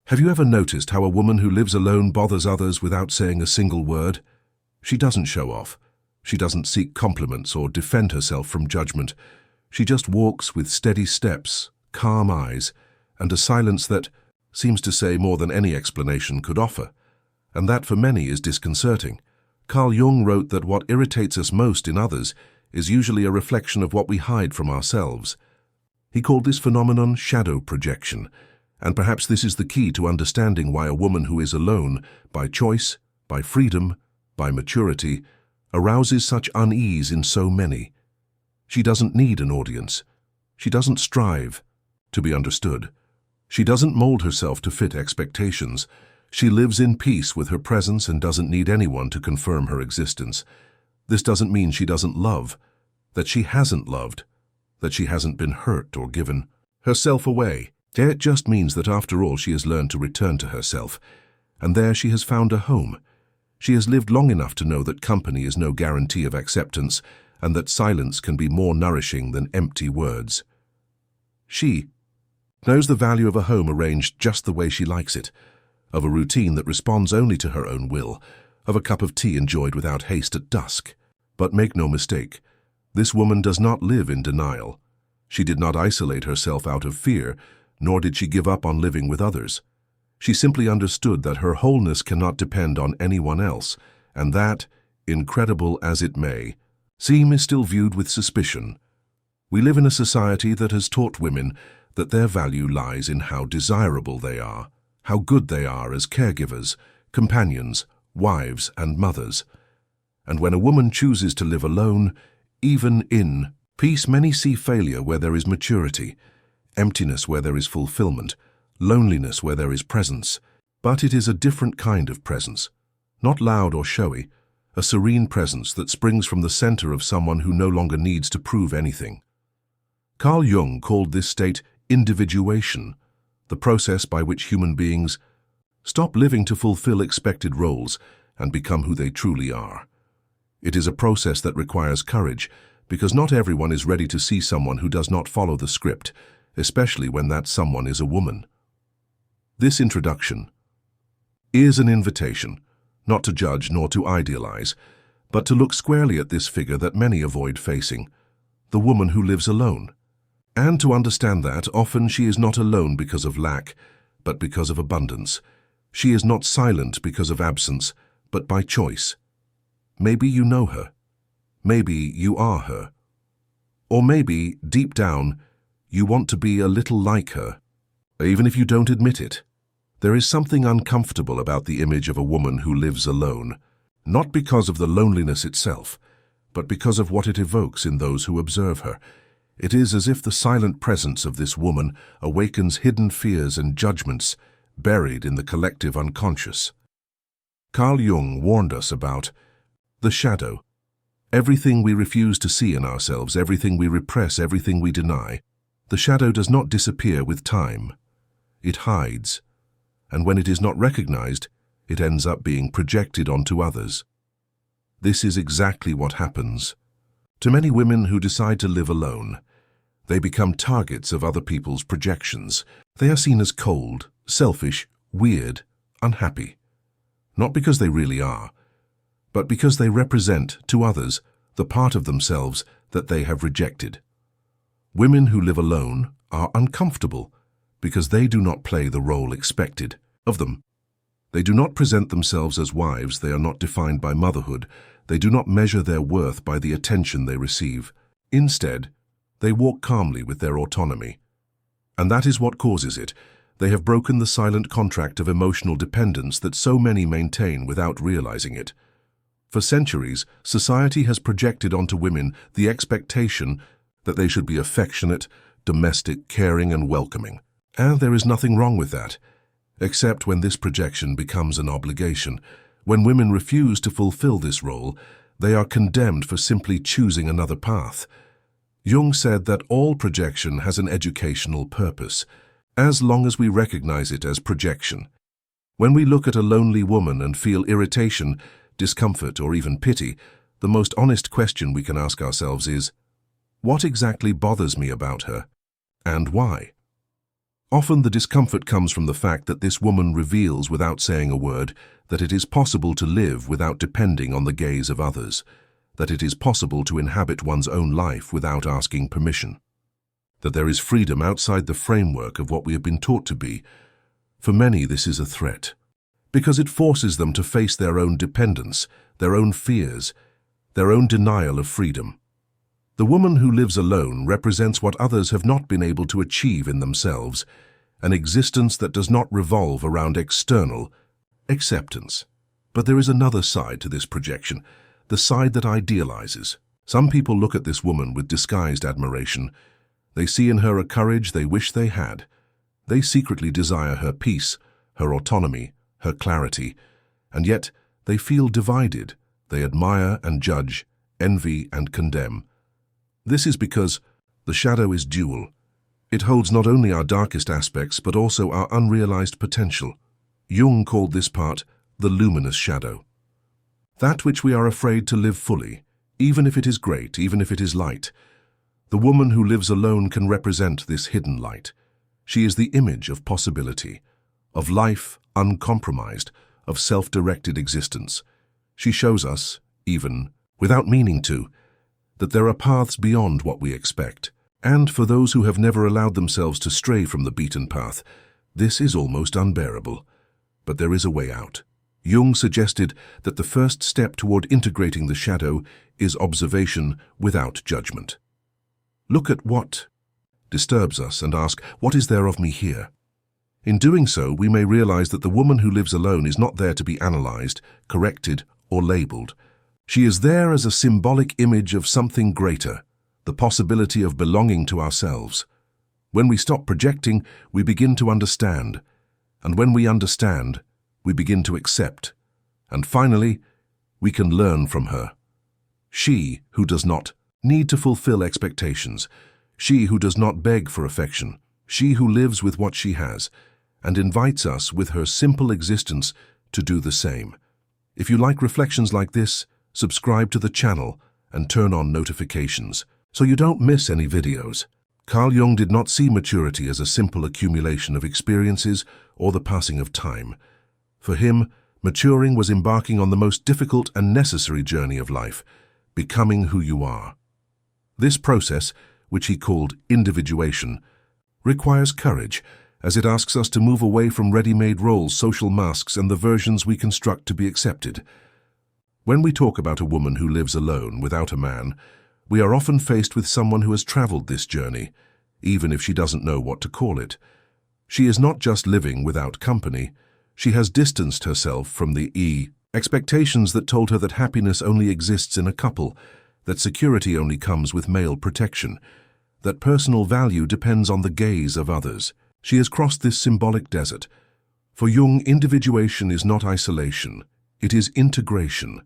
Have you ever noticed how a woman who lives alone bothers others without saying a single word? She doesn't show off. She doesn't seek compliments or defend herself from judgment. She just walks with steady steps, calm eyes, and a silence that seems to say more than any explanation could offer. And that for many is disconcerting. Carl Jung wrote that what irritates us most in others is usually a reflection of what we hide from ourselves. He called this phenomenon shadow projection, and perhaps this is the key to understanding why a woman who is alone, by choice, by freedom, by maturity, arouses such unease in so many. She doesn't need an audience. She doesn't strive to be understood. She doesn't mold herself to fit expectations. She lives in peace with her presence and doesn't need anyone to confirm her existence. This doesn't mean she doesn't love, that she hasn't loved, that she hasn't been hurt or given herself away. It just means that after all she has learned to return to herself, and there she has found a home. She has lived long enough to know that company is no guarantee of acceptance, and that silence can be more nourishing than empty words. She knows the value of a home arranged just the way she likes it, of a routine that responds only to her own will, of a cup of tea enjoyed without haste at dusk. But make no mistake, this woman does not live in denial. She did not isolate herself out of fear, nor did she give up on living with others. She simply understood that her wholeness cannot depend on anyone else, and that, incredible as it may seem, is still viewed with suspicion. We live in a society that has taught women that their value lies in how desirable they are, how good they are as caregivers, companions, wives, and mothers. And when a woman chooses to live alone, even in peace, many see failure where there is maturity, emptiness where there is fulfillment, loneliness where there is presence. But it is a different kind of presence, not loud or showy, a serene presence that springs from the center of someone who no longer needs to prove anything. Carl Jung called this state individuation, the process by which human beings stop living to fulfill expected roles and become who they truly are. It is a process that requires courage, because not everyone is ready to see someone who does not follow the script, especially when that someone is a woman. This introduction is an invitation, not to judge nor to idealize, but to look squarely at this figure that many avoid facing, the woman who lives alone. And to understand that often she is not alone because of lack, but because of abundance. She is not silent because of absence, but by choice. Maybe you know her. Maybe you are her. Or maybe, deep down, you want to be a little like her. Even if you don't admit it, there is something uncomfortable about the image of a woman who lives alone, not because of the loneliness itself, but because of what it evokes in those who observe her. It is as if the silent presence of this woman awakens hidden fears and judgments buried in the collective unconscious. Carl Jung warned us about the shadow. Everything we refuse to see in ourselves, everything we repress, everything we deny. The shadow does not disappear with time. It hides, and when it is not recognized, it ends up being projected onto others. This is exactly what happens to many women who decide to live alone. They become targets of other people's projections. They are seen as cold, selfish, weird, unhappy. Not because they really are, but because they represent, to others, the part of themselves that they have rejected. Women who live alone are uncomfortable because they do not play the role expected of them. They do not present themselves as wives. They are not defined by motherhood. They do not measure their worth by the attention they receive. Instead, they walk calmly with their autonomy. And that is what causes it. They have broken the silent contract of emotional dependence that so many maintain without realizing it. For centuries, society has projected onto women the expectation that they should be affectionate, domestic, caring, and welcoming. And there is nothing wrong with that, except when this projection becomes an obligation. When women refuse to fulfill this role, they are condemned for simply choosing another path. Jung said that all projection has an educational purpose, as long as we recognize it as projection. When we look at a lonely woman and feel irritation, discomfort, or even pity, the most honest question we can ask ourselves is, what exactly bothers me about her, and why? Often the discomfort comes from the fact that this woman reveals without saying a word that it is possible to live without depending on the gaze of others, that it is possible to inhabit one's own life without asking permission, that there is freedom outside the framework of what we have been taught to be. For many, this is a threat, because it forces them to face their own dependence, their own fears, their own denial of freedom. The woman who lives alone represents what others have not been able to achieve in themselves, an existence that does not revolve around external acceptance. But there is another side to this projection, the side that idealizes. Some people look at this woman with disguised admiration. They see in her a courage they wish they had. They secretly desire her peace, her autonomy, her clarity, and yet they feel divided. They admire and judge, envy and condemn. This is because the shadow is dual. It holds not only our darkest aspects, but also our unrealized potential. Jung called this part the luminous shadow. That which we are afraid to live fully, even if it is great, even if it is light. The woman who lives alone can represent this hidden light. She is the image of possibility, of life uncompromised, of self-directed existence. She shows us, even without meaning to, that there are paths beyond what we expect. And for those who have never allowed themselves to stray from the beaten path, this is almost unbearable. But there is a way out. Jung suggested that the first step toward integrating the shadow is observation without judgment. Look at what disturbs us and ask, what is there of me here? In doing so, we may realize that the woman who lives alone is not there to be analyzed, corrected, or labeled. She is there as a symbolic image of something greater, the possibility of belonging to ourselves. When we stop projecting, we begin to understand. And when we understand, we begin to accept. And finally, we can learn from her. She who does not need to fulfill expectations, she who does not beg for affection, she who lives with what she has, and invites us with her simple existence to do the same. If you like reflections like this, subscribe to the channel and turn on notifications so you don't miss any videos. Carl Jung did not see maturity as a simple accumulation of experiences or the passing of time. For him, maturing was embarking on the most difficult and necessary journey of life, becoming who you are. This process, which he called individuation, requires courage, as it asks us to move away from ready-made roles, social masks, and the versions we construct to be accepted. When we talk about a woman who lives alone without a man, we are often faced with someone who has traveled this journey, even if she doesn't know what to call it. She is not just living without company. She has distanced herself from the expectations that told her that happiness only exists in a couple, that security only comes with male protection, that personal value depends on the gaze of others. She has crossed this symbolic desert. For Jung, individuation is not isolation, it is integration.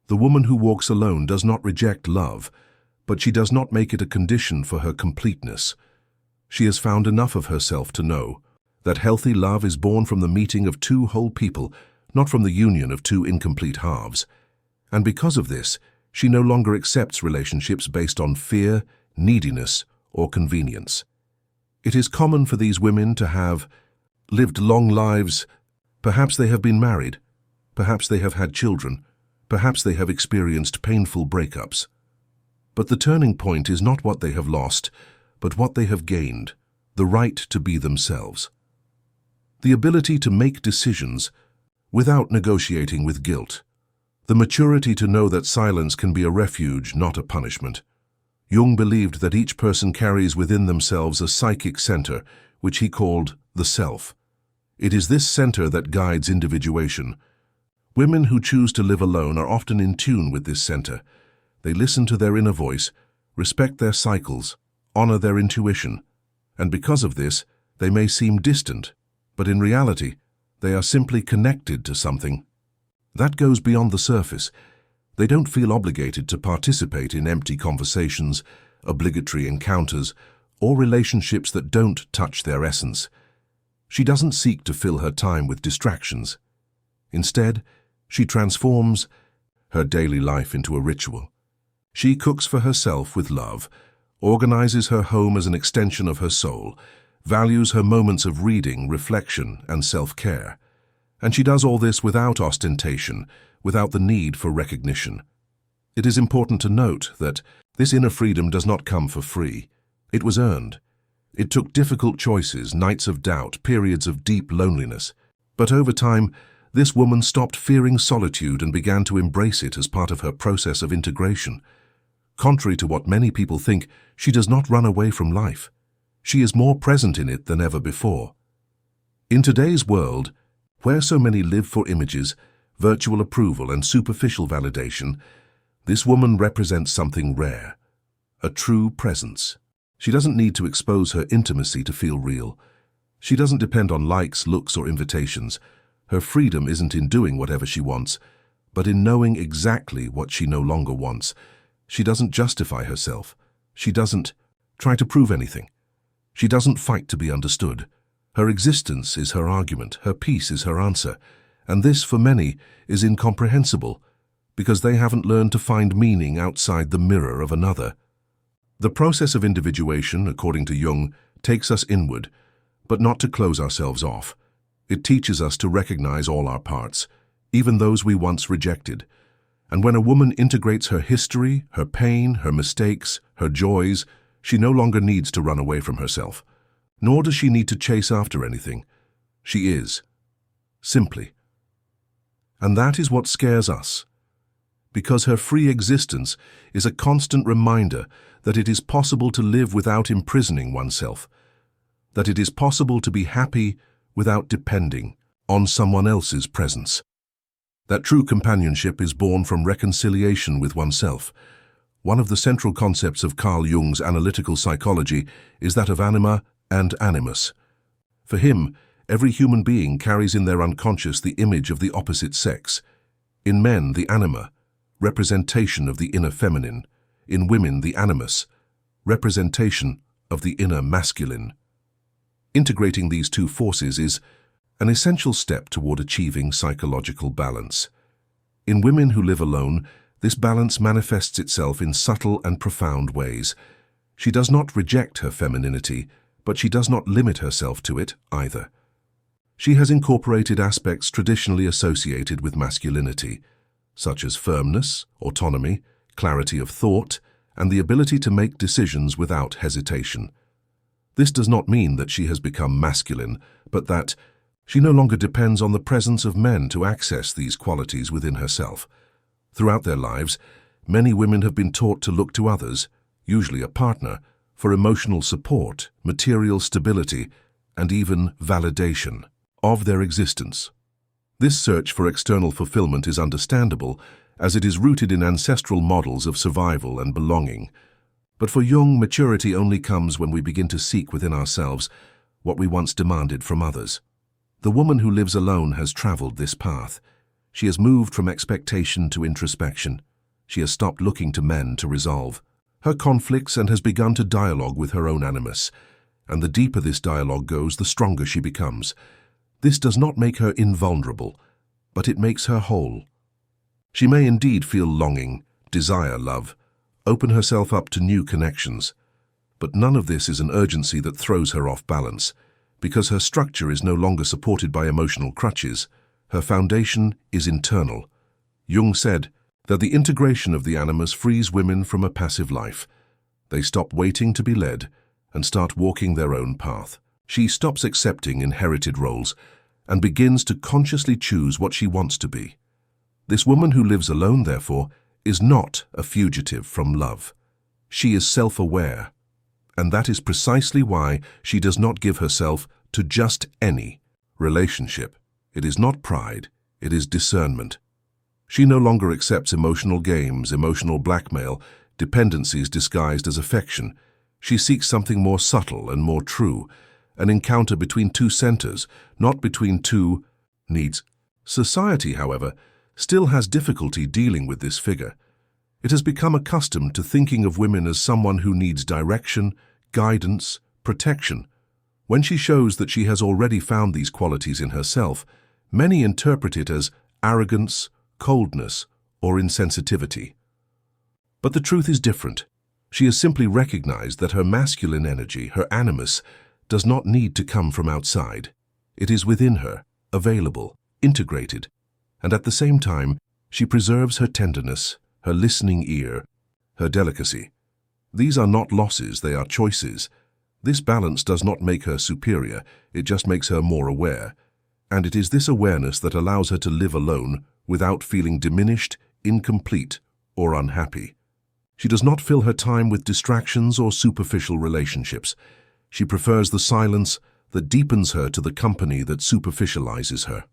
The woman who walks alone does not reject love, but she does not make it a condition for her completeness. She has found enough of herself to know that healthy love is born from the meeting of two whole people, not from the union of two incomplete halves. And because of this, she no longer accepts relationships based on fear, neediness, or convenience. It is common for these women to have lived long lives. Perhaps they have been married. Perhaps they have had children. Perhaps they have experienced painful breakups. But the turning point is not what they have lost, but what they have gained, the right to be themselves. The ability to make decisions without negotiating with guilt. The maturity to know that silence can be a refuge, not a punishment. Jung believed that each person carries within themselves a psychic center, which he called the self. It is this center that guides individuation. Women who choose to live alone are often in tune with this center. They listen to their inner voice, respect their cycles, honor their intuition, and because of this, they may seem distant, but in reality, they are simply connected to something. That goes beyond the surface. They don't feel obligated to participate in empty conversations, obligatory encounters, or relationships that don't touch their essence. She doesn't seek to fill her time with distractions. Instead, she transforms her daily life into a ritual. She cooks for herself with love, organizes her home as an extension of her soul, values her moments of reading, reflection, and self-care. And she does all this without ostentation, without the need for recognition. It is important to note that this inner freedom does not come for free. It was earned. It took difficult choices, nights of doubt, periods of deep loneliness. But over time, this woman stopped fearing solitude and began to embrace it as part of her process of integration. Contrary to what many people think, she does not run away from life. She is more present in it than ever before. In today's world, where so many live for images, virtual approval, and superficial validation, this woman represents something rare, a true presence. She doesn't need to expose her intimacy to feel real. She doesn't depend on likes, looks, or invitations. Her freedom isn't in doing whatever she wants, but in knowing exactly what she no longer wants. She doesn't justify herself. She doesn't try to prove anything. She doesn't fight to be understood. Her existence is her argument, her peace is her answer, and this, for many, is incomprehensible, because they haven't learned to find meaning outside the mirror of another. The process of individuation, according to Jung, takes us inward, but not to close ourselves off. It teaches us to recognize all our parts, even those we once rejected. And when a woman integrates her history, her pain, her mistakes, her joys, she no longer needs to run away from herself. Nor does she need to chase after anything. She is. Simply. And that is what scares us. Because her free existence is a constant reminder that it is possible to live without imprisoning oneself, that it is possible to be happy without depending on someone else's presence, that true companionship is born from reconciliation with oneself. One of the central concepts of Carl Jung's analytical psychology is that of anima and animus. For him, every human being carries in their unconscious the image of the opposite sex. In men, the anima, representation of the inner feminine. In women, the animus, representation of the inner masculine. Integrating these two forces is an essential step toward achieving psychological balance. In women who live alone, this balance manifests itself in subtle and profound ways. She does not reject her femininity, but she does not limit herself to it either. She has incorporated aspects traditionally associated with masculinity, such as firmness, autonomy, clarity of thought, and the ability to make decisions without hesitation. This does not mean that she has become masculine, but that she no longer depends on the presence of men to access these qualities within herself. Throughout their lives, many women have been taught to look to others, usually a partner, for emotional support, material stability, and even validation of their existence. This search for external fulfillment is understandable, as it is rooted in ancestral models of survival and belonging. But for Jung, maturity only comes when we begin to seek within ourselves what we once demanded from others. The woman who lives alone has traveled this path. She has moved from expectation to introspection. She has stopped looking to men to resolve her conflicts and has begun to dialogue with her own animus. And the deeper this dialogue goes, the stronger she becomes. This does not make her invulnerable, but it makes her whole. She may indeed feel longing, desire love, open herself up to new connections, but none of this is an urgency that throws her off balance, because her structure is no longer supported by emotional crutches. Her foundation is internal. Jung said that the integration of the animus frees women from a passive life. They stop waiting to be led and start walking their own path. She stops accepting inherited roles and begins to consciously choose what she wants to be. This woman who lives alone, therefore, is not a fugitive from love. She is self-aware, and that is precisely why she does not give herself to just any relationship. It is not pride, it is discernment. She no longer accepts emotional games, emotional blackmail, dependencies disguised as affection. She seeks something more subtle and more true, an encounter between two centers, not between two needs. Society, however, still has difficulty dealing with this figure. It has become accustomed to thinking of women as someone who needs direction, guidance, protection. When she shows that she has already found these qualities in herself, many interpret it as arrogance, coldness, or insensitivity. But the truth is different. She has simply recognized that her masculine energy, her animus, does not need to come from outside. It is within her, available, integrated, and at the same time, she preserves her tenderness, her listening ear, her delicacy. These are not losses, they are choices. This balance does not make her superior, it just makes her more aware. And it is this awareness that allows her to live alone without feeling diminished, incomplete, or unhappy. She does not fill her time with distractions or superficial relationships. She prefers the silence that deepens her to the company that superficializes her.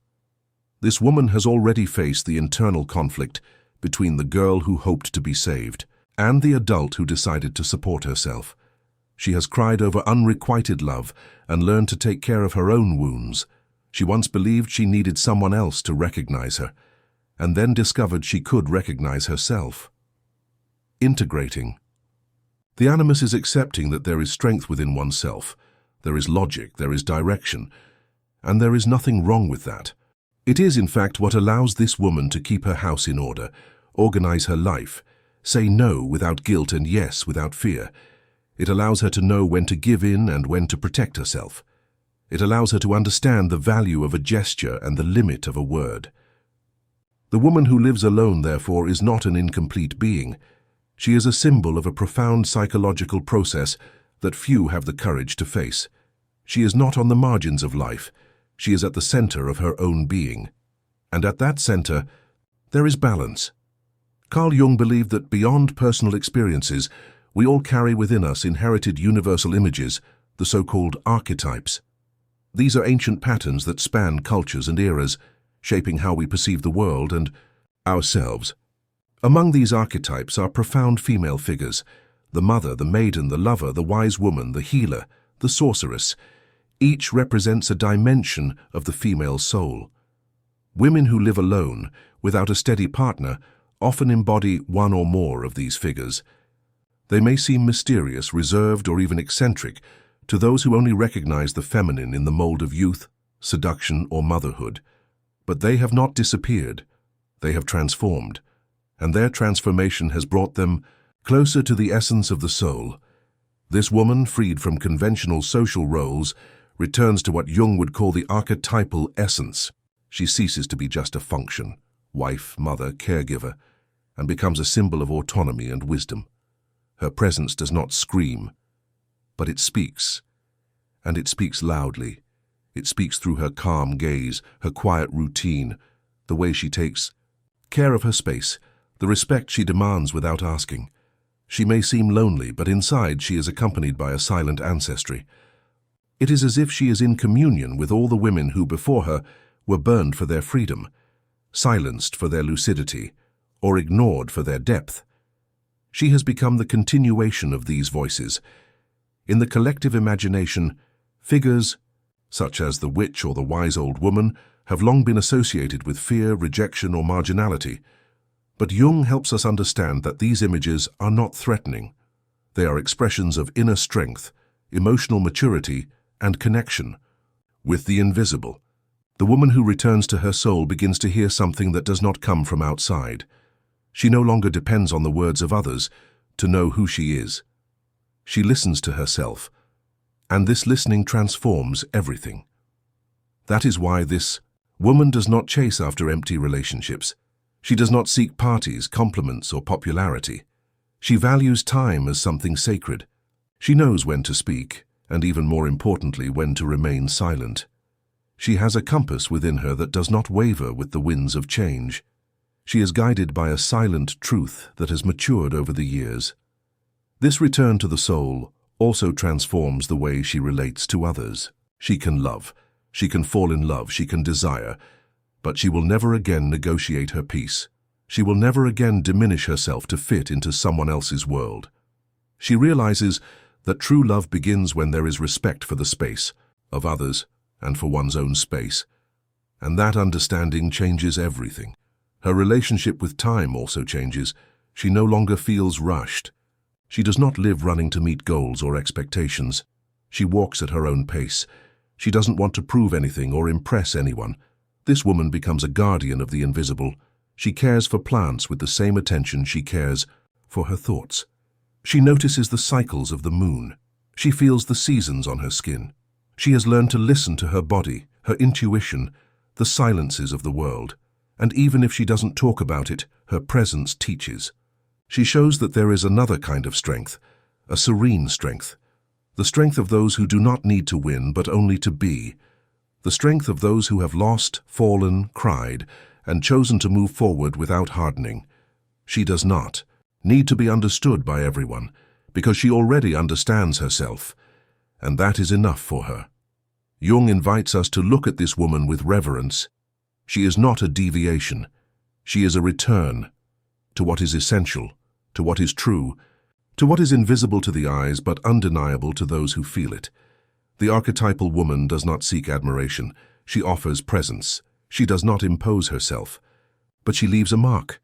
This woman has already faced the internal conflict between the girl who hoped to be saved and the adult who decided to support herself. She has cried over unrequited love and learned to take care of her own wounds. She once believed she needed someone else to recognize her, and then discovered she could recognize herself. Integrating. The animus is accepting that there is strength within oneself, there is logic, there is direction, and there is nothing wrong with that. It is, in fact, what allows this woman to keep her house in order, organize her life, say no without guilt and yes without fear. It allows her to know when to give in and when to protect herself. It allows her to understand the value of a gesture and the limit of a word. The woman who lives alone, therefore, is not an incomplete being. She is a symbol of a profound psychological process that few have the courage to face. She is not on the margins of life. She is at the center of her own being. And at that center, there is balance. Carl Jung believed that beyond personal experiences, we all carry within us inherited universal images, the so-called archetypes. These are ancient patterns that span cultures and eras, shaping how we perceive the world and ourselves. Among these archetypes are profound female figures: the mother, the maiden, the lover, the wise woman, the healer, the sorceress. Each represents a dimension of the female soul. Women who live alone, without a steady partner, often embody one or more of these figures. They may seem mysterious, reserved, or even eccentric to those who only recognize the feminine in the mold of youth, seduction, or motherhood. But they have not disappeared. They have transformed, and their transformation has brought them closer to the essence of the soul. This woman, freed from conventional social roles, returns to what Jung would call the archetypal essence. She ceases to be just a function, wife, mother, caregiver, and becomes a symbol of autonomy and wisdom. Her presence does not scream, but it speaks, and it speaks loudly. It speaks through her calm gaze, her quiet routine, the way she takes care of her space, the respect she demands without asking. She may seem lonely, but inside she is accompanied by a silent ancestry. It is as if she is in communion with all the women who before her were burned for their freedom, silenced for their lucidity, or ignored for their depth. She has become the continuation of these voices. In the collective imagination, figures such as the witch or the wise old woman have long been associated with fear, rejection, or marginality. But Jung helps us understand that these images are not threatening. They are expressions of inner strength, emotional maturity, and connection with the invisible. The woman who returns to her soul begins to hear something that does not come from outside. She no longer depends on the words of others to know who she is. She listens to herself, and this listening transforms everything. That is why this woman does not chase after empty relationships. She does not seek parties, compliments, or popularity. She values time as something sacred. She knows when to speak, and even more importantly, when to remain silent. She has a compass within her that does not waver with the winds of change. She is guided by a silent truth that has matured over the years. This return to the soul also transforms the way she relates to others. She can love, she can fall in love, she can desire, but she will never again negotiate her peace. She will never again diminish herself to fit into someone else's world. She realizes that true love begins when there is respect for the space of others and for one's own space. And that understanding changes everything. Her relationship with time also changes. She no longer feels rushed. She does not live running to meet goals or expectations. She walks at her own pace. She doesn't want to prove anything or impress anyone. This woman becomes a guardian of the invisible. She cares for plants with the same attention she cares for her thoughts. She notices the cycles of the moon. She feels the seasons on her skin. She has learned to listen to her body, her intuition, the silences of the world. And even if she doesn't talk about it, her presence teaches. She shows that there is another kind of strength, a serene strength. The strength of those who do not need to win, but only to be. The strength of those who have lost, fallen, cried, and chosen to move forward without hardening. She does not need to be understood by everyone, because she already understands herself, and that is enough for her. Jung invites us to look at this woman with reverence. She is not a deviation. She is a return to what is essential, to what is true, to what is invisible to the eyes but undeniable to those who feel it. The archetypal woman does not seek admiration. She offers presence. She does not impose herself, but she leaves a mark.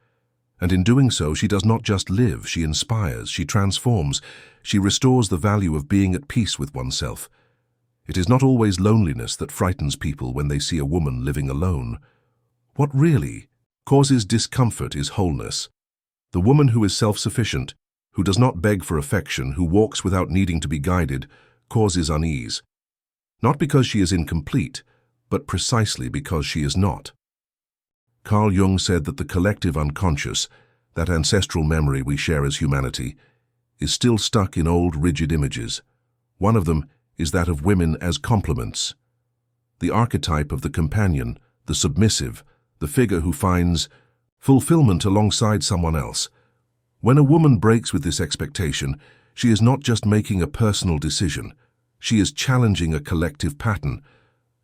And in doing so, she does not just live, she inspires, she transforms, she restores the value of being at peace with oneself. It is not always loneliness that frightens people when they see a woman living alone. What really causes discomfort is wholeness. The woman who is self-sufficient, who does not beg for affection, who walks without needing to be guided, causes unease. Not because she is incomplete, but precisely because she is not. Carl Jung said that the collective unconscious, that ancestral memory we share as humanity, is still stuck in old rigid images. One of them is that of women as complements. The archetype of the companion, the submissive, the figure who finds fulfillment alongside someone else. When a woman breaks with this expectation, she is not just making a personal decision, she is challenging a collective pattern,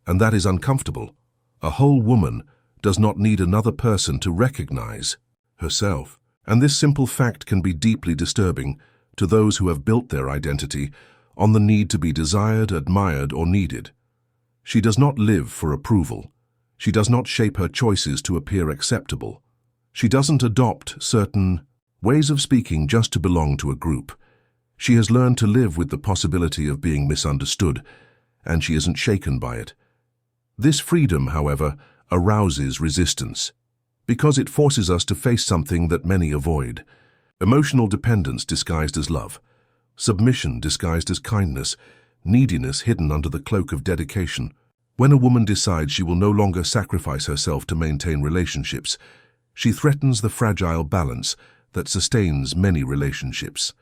and that is uncomfortable. A whole woman does not need another person to recognize herself, and this simple fact can be deeply disturbing to those who have built their identity on the need to be desired, admired, or needed. She does not live for approval. She does not shape her choices to appear acceptable. She doesn't adopt certain ways of speaking just to belong to a group. She has learned to live with the possibility of being misunderstood, and she isn't shaken by it. This freedom, however, arouses resistance, because it forces us to face something that many avoid. Emotional dependence disguised as love, submission disguised as kindness, neediness hidden under the cloak of dedication. When a woman decides she will no longer sacrifice herself to maintain relationships, she threatens the fragile balance that sustains many relationships.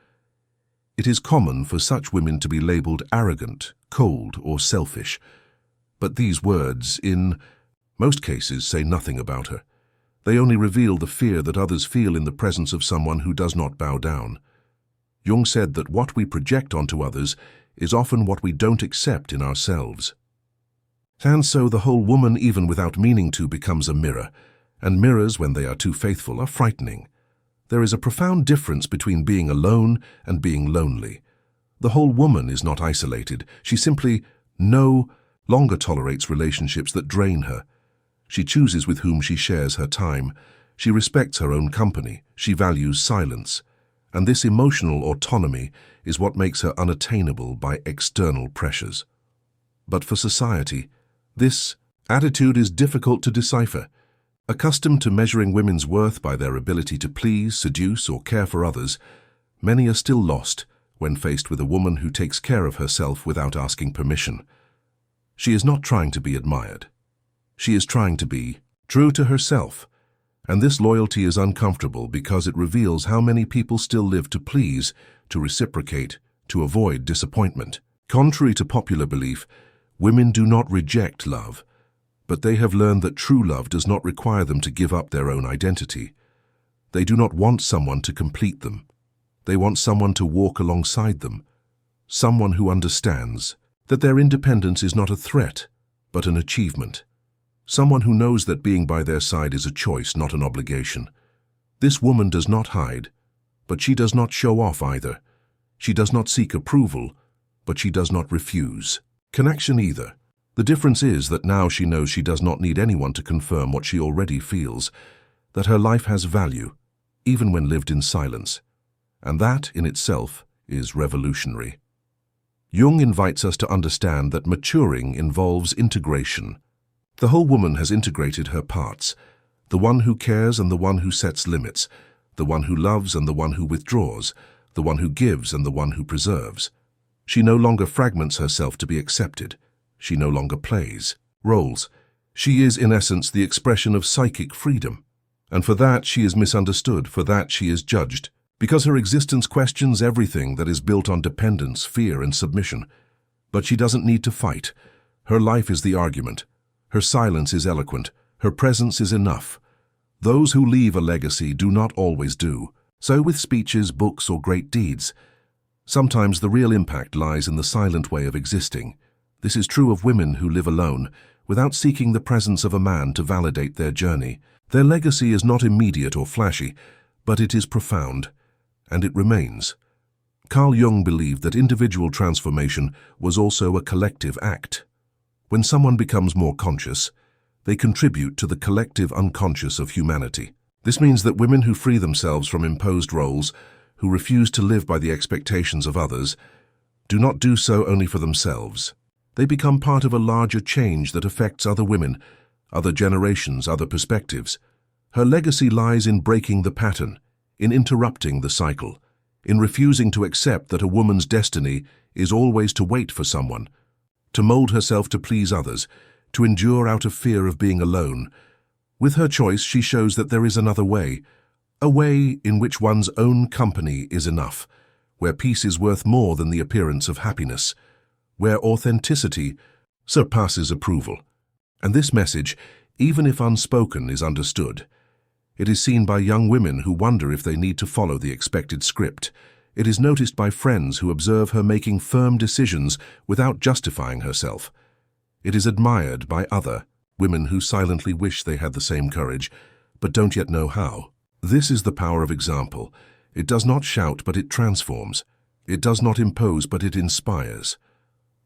It is common for such women to be labeled arrogant, cold, or selfish, but these words, in most cases, say nothing about her. They only reveal the fear that others feel in the presence of someone who does not bow down. Jung said that what we project onto others is often what we don't accept in ourselves. And so the whole woman, even without meaning to, becomes a mirror, and mirrors, when they are too faithful, are frightening. There is a profound difference between being alone and being lonely. The whole woman is not isolated. She simply no longer tolerates relationships that drain her. She chooses with whom she shares her time. She respects her own company. She values silence. And this emotional autonomy is what makes her unattainable by external pressures. But for society, this attitude is difficult to decipher. Accustomed to measuring women's worth by their ability to please, seduce, or care for others, many are still lost when faced with a woman who takes care of herself without asking permission. She is not trying to be admired. She is trying to be true to herself, and this loyalty is uncomfortable because it reveals how many people still live to please, to reciprocate, to avoid disappointment. Contrary to popular belief, women do not reject love, but they have learned that true love does not require them to give up their own identity. They do not want someone to complete them. They want someone to walk alongside them, someone who understands that their independence is not a threat, but an achievement. Someone who knows that being by their side is a choice, not an obligation. This woman does not hide, but she does not show off either. She does not seek approval, but she does not refuse connection either. The difference is that now she knows she does not need anyone to confirm what she already feels, that her life has value, even when lived in silence. And that, in itself, is revolutionary. Jung invites us to understand that maturing involves integration. The whole woman has integrated her parts, the one who cares and the one who sets limits, the one who loves and the one who withdraws, the one who gives and the one who preserves. She no longer fragments herself to be accepted. She no longer plays roles. She is, in essence, the expression of psychic freedom. And for that she is misunderstood, for that she is judged, because her existence questions everything that is built on dependence, fear, and submission. But she doesn't need to fight. Her life is the argument. Her silence is eloquent. Her presence is enough. Those who leave a legacy do not always do. So with speeches, books, or great deeds. Sometimes the real impact lies in the silent way of existing. This is true of women who live alone, without seeking the presence of a man to validate their journey. Their legacy is not immediate or flashy, but it is profound, and it remains. Carl Jung believed that individual transformation was also a collective act. When someone becomes more conscious, they contribute to the collective unconscious of humanity. This means that women who free themselves from imposed roles, who refuse to live by the expectations of others, do not do so only for themselves. They become part of a larger change that affects other women, other generations, other perspectives. Her legacy lies in breaking the pattern, in interrupting the cycle, in refusing to accept that a woman's destiny is always to wait for someone, to mold herself to please others, to endure out of fear of being alone. With her choice, she shows that there is another way, a way in which one's own company is enough, where peace is worth more than the appearance of happiness, where authenticity surpasses approval. And this message, even if unspoken, is understood. It is seen by young women who wonder if they need to follow the expected script. It is noticed by friends who observe her making firm decisions without justifying herself. It is admired by other women who silently wish they had the same courage, but don't yet know how. This is the power of example. It does not shout, but it transforms. It does not impose, but it inspires.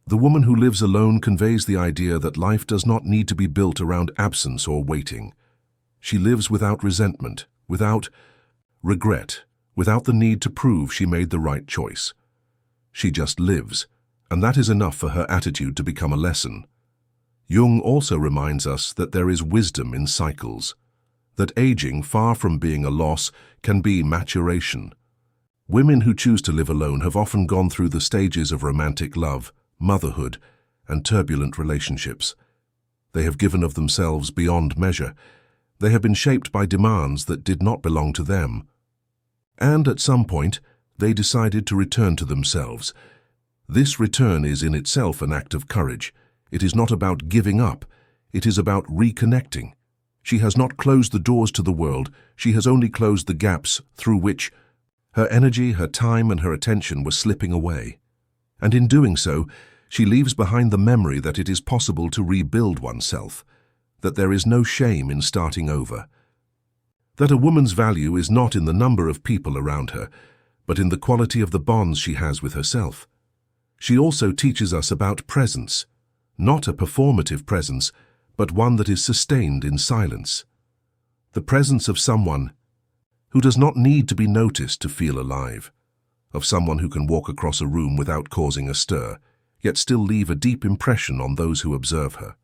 The woman who lives alone conveys the idea that life does not need to be built around absence or waiting. She lives without resentment, without regret, without the need to prove she made the right choice. She just lives, and that is enough for her attitude to become a lesson. Jung also reminds us that there is wisdom in cycles, that aging, far from being a loss, can be maturation. Women who choose to live alone have often gone through the stages of romantic love, motherhood, and turbulent relationships. They have given of themselves beyond measure. They have been shaped by demands that did not belong to them. And at some point, they decided to return to themselves. This return is in itself an act of courage. It is not about giving up. It is about reconnecting. She has not closed the doors to the world. She has only closed the gaps through which her energy, her time, and her attention were slipping away. And in doing so, she leaves behind the memory that it is possible to rebuild oneself, that there is no shame in starting over, that a woman's value is not in the number of people around her, but in the quality of the bonds she has with herself. She also teaches us about presence, not a performative presence, but one that is sustained in silence. The presence of someone who does not need to be noticed to feel alive, of someone who can walk across a room without causing a stir, yet still leave a deep impression on those who observe her.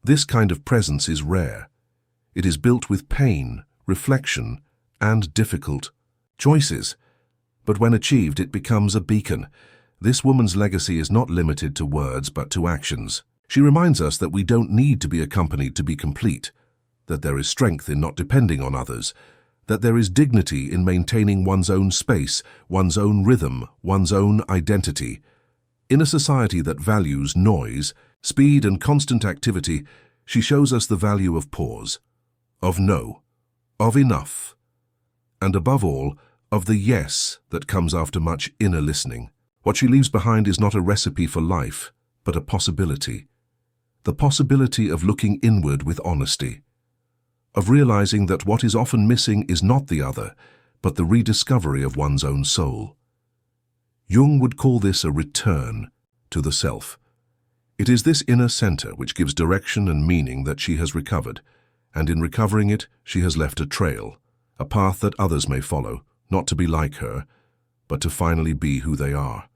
This kind of presence is rare. It is built with pain, reflection, and difficult choices. But when achieved, it becomes a beacon. This woman's legacy is not limited to words, but to actions. She reminds us that we don't need to be accompanied to be complete, that there is strength in not depending on others, that there is dignity in maintaining one's own space, one's own rhythm, one's own identity. In a society that values noise, speed, and constant activity, she shows us the value of pause, of no, of enough, and above all, of the yes that comes after much inner listening. What she leaves behind is not a recipe for life, but a possibility. The possibility of looking inward with honesty, of realizing that what is often missing is not the other, but the rediscovery of one's own soul. Jung would call this a return to the self. It is this inner center which gives direction and meaning that she has recovered, and in recovering it, she has left a trail, a path that others may follow, not to be like her, but to finally be who they are.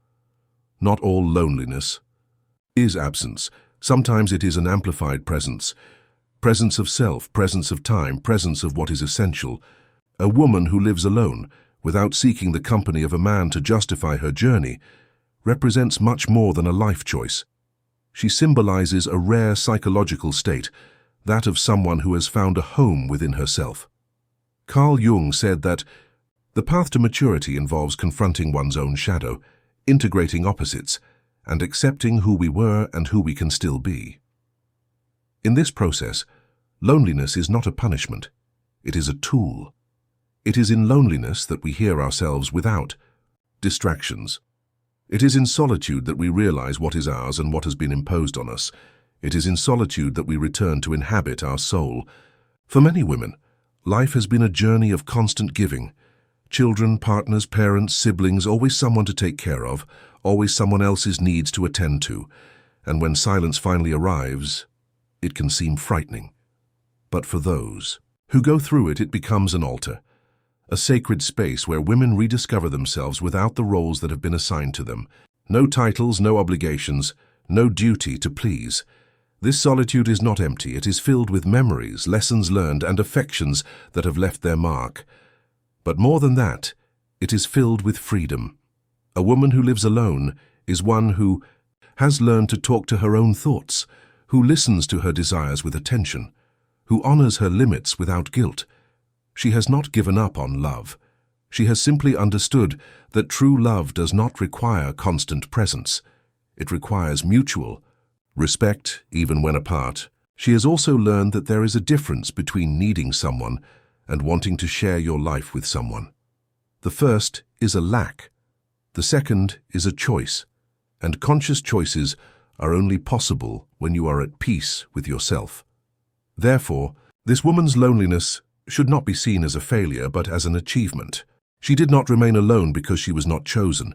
Not all loneliness is absence. Sometimes it is an amplified presence. Presence of self, presence of time, presence of what is essential. A woman who lives alone, without seeking the company of a man to justify her journey, represents much more than a life choice. She symbolizes a rare psychological state, that of someone who has found a home within herself. Carl Jung said that the path to maturity involves confronting one's own shadow, integrating opposites, and accepting who we were and who we can still be. In this process, loneliness is not a punishment. It is a tool. It is in loneliness that we hear ourselves without distractions. It is in solitude that we realize what is ours and what has been imposed on us. It is in solitude that we return to inhabit our soul. For many women, life has been a journey of constant giving. Children, partners, parents, siblings, always someone to take care of, always someone else's needs to attend to. And when silence finally arrives, it can seem frightening. But for those who go through it, it becomes an altar, a sacred space where women rediscover themselves without the roles that have been assigned to them. No titles, no obligations, no duty to please. This solitude is not empty. It is filled with memories, lessons learned, and affections that have left their mark. But more than that, it is filled with freedom. A woman who lives alone is one who has learned to talk to her own thoughts, who listens to her desires with attention, who honors her limits without guilt. She has not given up on love. She has simply understood that true love does not require constant presence. It requires mutual respect, even when apart. She has also learned that there is a difference between needing someone and wanting to share your life with someone. The first is a lack. The second is a choice. And conscious choices are only possible when you are at peace with yourself. Therefore, this woman's loneliness should not be seen as a failure, but as an achievement. She did not remain alone because she was not chosen.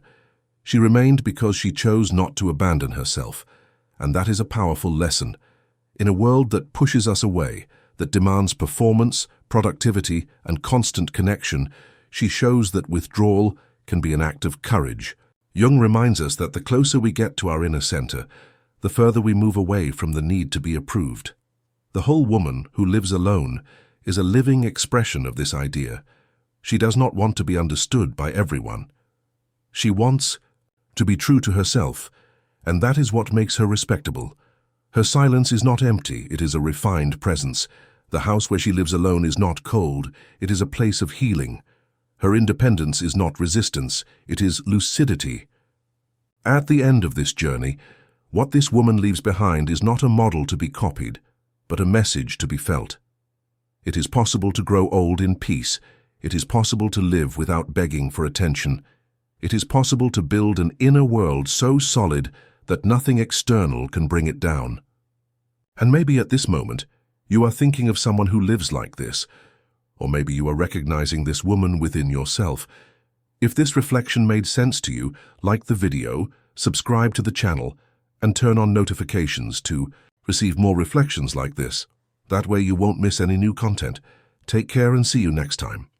She remained because she chose not to abandon herself. And that is a powerful lesson. In a world that pushes us away, that demands performance, productivity, and constant connection, she shows that withdrawal can be an act of courage. Jung reminds us that the closer we get to our inner center, the further we move away from the need to be approved. The whole woman who lives alone is a living expression of this idea. She does not want to be understood by everyone. She wants to be true to herself, and that is what makes her respectable. Her silence is not empty, it is a refined presence. The house where she lives alone is not cold, it is a place of healing. Her independence is not resistance, it is lucidity. At the end of this journey, what this woman leaves behind is not a model to be copied, but a message to be felt. It is possible to grow old in peace. It is possible to live without begging for attention. It is possible to build an inner world so solid that nothing external can bring it down. And maybe at this moment, you are thinking of someone who lives like this, or maybe you are recognizing this woman within yourself. If this reflection made sense to you, like the video, subscribe to the channel, and turn on notifications to receive more reflections like this. That way you won't miss any new content. Take care and see you next time.